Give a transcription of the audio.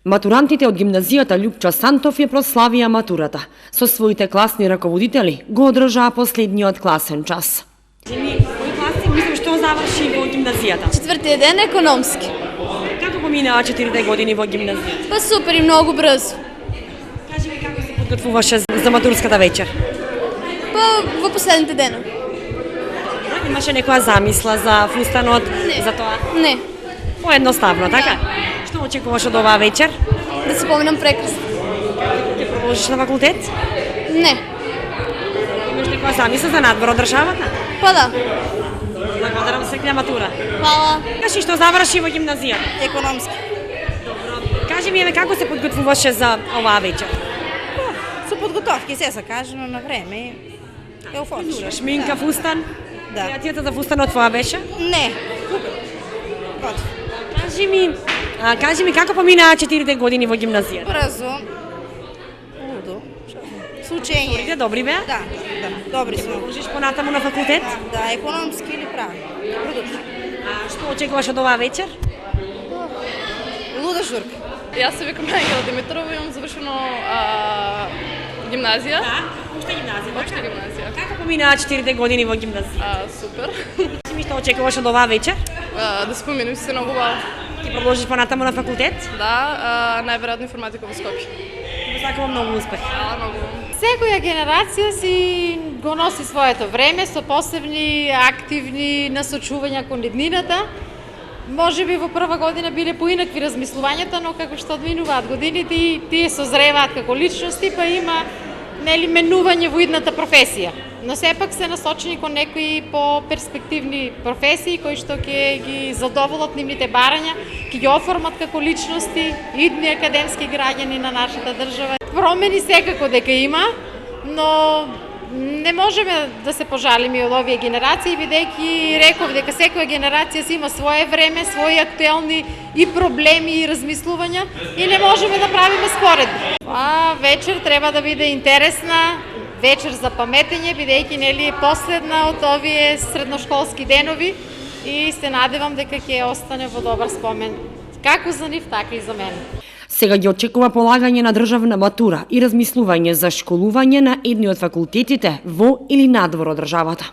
Матурантите од гимназијата Љупча Сантов ја прославија матурата. Со своите класни раководители го одржаа последниот класен час. Кој класник мислам што заврши во гимназијата? Четвртиот ден економски. Како поминаа 4 години во гимназијата? Па супер и многу брзо. Кажи ми како се подготвуваше за матурската вечер? Па во последните денови. Имаше некоја замисла за фустанот, за тоа? Не, Поедноставно, така? Што очекуваш од оваа вечер? да се поминам прекрасно. Ќе продолжиш на факултет? Не, Имаш некоја замисла за надвор од државата? па да. Благодарам се за матура. Хвала. Кажи што заврши во гимназијата? Економски. Кажи ми како се подготвуваше за оваа вечер? Со подготовки се кажано на време. Еуфорично. Шминка, фустан? Да. Креацијата за фустанот твоја беше? Не. Готово. Кажи ми како поминаа 4 години во гимназијата? Брзо. Лудо. С учење. Сторите добри беа? Да, добри сме. Продолжиш понатаму на факултет? Да, економски или право. Продолжи. Што очекуваш од оваа вечер? Луда журка. Јас се викам Ангела Димитрова, имам завршено гимназија. Уште гимназија. Општа гимназија. Како поминаа 4 години во гимназија? Супер. Кажи ми што очекуваш од оваа вечер? Да се поминам се многу убаво. Ти продолжиш понатаму на факултет? Да, најверојатно информатика во Скопје. Ти сакувам многу успех. Многу. Секоја генерација си го носи своето време со посебни активни насочувања кон иднината. Може би во прва година биле поинакви размислувањата, но како што одминуваат годините и тие созреваат како личности, па има менување во идната професија. Но сепак се насочени кон некои по-перспективни професии кои што ќе ги задоволат нивните барања, ќе ги оформат како личности, идни академски граѓани на нашата држава. Промени секако дека има, но не можеме да се пожалиме од овие генерации, бидејќи реков дека секоја генерација си има свое време, своји актуелни и проблеми и размислувања и не можеме да правиме споредби. Вечер треба да биде интересна, вечер за паметење, бидејќи нели е последна од овие средношколски денови и се надевам дека ќе остане во добар спомен, како за нив, така и за мене. Сега ги очекува полагање на државна матура и размислување за школување на едни од факултетите во или надвор од државата.